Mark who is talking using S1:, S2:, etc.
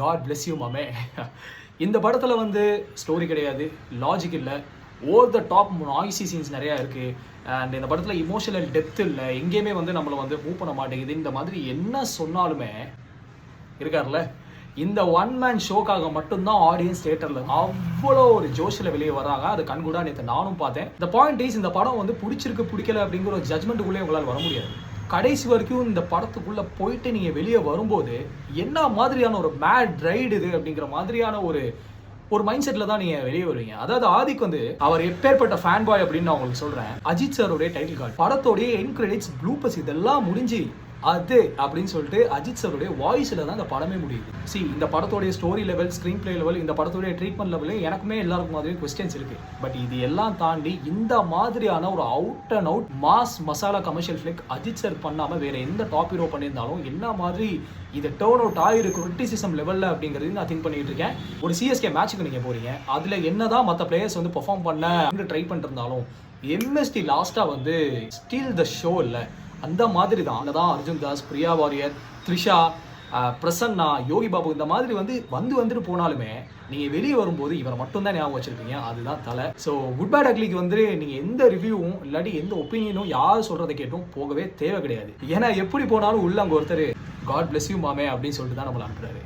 S1: God bless you மாமே. இந்த படத்தில் வந்து ஸ்டோரி கிடையாது, லாஜிக் இல்லை, over the top noisy scenes நிறையா இருக்குது. அண்ட் இந்த படத்தில் இமோஷனல் டெப்த் இல்லை, எங்கேயுமே வந்து நம்மளை வந்து மூவ் பண்ண மாட்டேங்குது. இந்த மாதிரி என்ன சொன்னாலுமே இருக்கார்ல, இந்த ஒன் மேன் ஷோக்காக மட்டும்தான் ஆடியன்ஸ் தியேட்டரில் அவ்வளோ ஒரு ஜோஷில் வெளியே வராங்க. அது கண்கூடா நேற்று நானும் பார்த்தேன். இந்த பாயிண்ட் இஸ், இந்த படம் வந்து பிடிச்சிருக்கு பிடிக்கல அப்படிங்கிற ஒரு ஜட்மெண்ட்டுக்குள்ளே உங்களால் வர முடியாது. கடைசி வரைக்கும் இந்த படத்துக்குள்ளே போயிட்டு நீங்கள் வெளியே வரும்போது என்ன மாதிரியான ஒரு மேட் ரைடு இது அப்படிங்கிற மாதிரியான ஒரு மைண்ட் செட்டில் தான் நீங்கள் வெளியே வருவீங்க. அதாவது ஆதிக் வந்து அவர் எப்பேற்பட்ட ஃபேன் பாய் அப்படின்னு நான் உங்களுக்கு சொல்கிறேன். அஜித் சாரோடைய டைட்டில் கார்டு, படத்தோடைய எண்ட் கிரெடிட்ஸ், ப்ளூபர்ஸ் இதெல்லாம் முடிஞ்சு அது அப்படின்னு சொல்லிட்டு அஜித் சாருடைய வாய்ஸில் தான் இந்த படமே முடியுது. இந்த படத்தோடைய story level, screen play level, இந்த படத்தோடைய ட்ரீட்மெண்ட் லெவல் எனக்குமே எல்லாருக்கும் மாதிரி கொஸ்டின்ஸ் இருக்கு. பட் இது எல்லாம் தாண்டி இந்த மாதிரியான ஒரு out and out mass masala commercial flick Ajith sir பண்ணாமல் வேற எந்த டாப் ஹீரோ பண்ணியிருந்தாலும் என்ன மாதிரி இது டேர்ன் அவுட் ஆகிருக்கு கிரிட்டிசிசம் லெவலில் அப்படிங்கிறது நான் திங்க் பண்ணிட்டு இருக்கேன். ஒரு சிஎஸ்கே மேட்சுக்கு நீங்கள் போறீங்க, அதில் என்னதான் மற்ற பிளேயர்ஸ் வந்து பெர்ஃபார்ம் பண்ண ட்ரை பண்ணிருந்தாலும் எம்எஸ்டி லாஸ்ட்டாக வந்து ஸ்டீல் த ஷோ இல்லை, அந்த மாதிரி தான். அதான் அர்ஜுன் தாஸ், பிரியா வாரியர், த்ரிஷா, பிரசன்னா, யோகி பாபு இந்த மாதிரி வந்துட்டு போனாலுமே நீங்கள் வெளியே வரும்போது இவரை மட்டும்தான் ஞாபகம் வச்சிருப்பீங்க. அதுதான் தலை. ஸோ குட் பேட் அக்லிக்கு வந்து நீங்கள் எந்த ரிவ்யூவும் இல்லாட்டி எந்த ஒப்பீனியனும் யார் சொல்கிறத கேட்டும் போகவே தேவை கிடையாது. ஏன்னா எப்படி போனாலும் உள்ள அங்கே ஒருத்தர் காட் பிளெஸ் யூ மாமே அப்படின்னு சொல்லிட்டு தான் நம்மளை அனுப்புறாரு.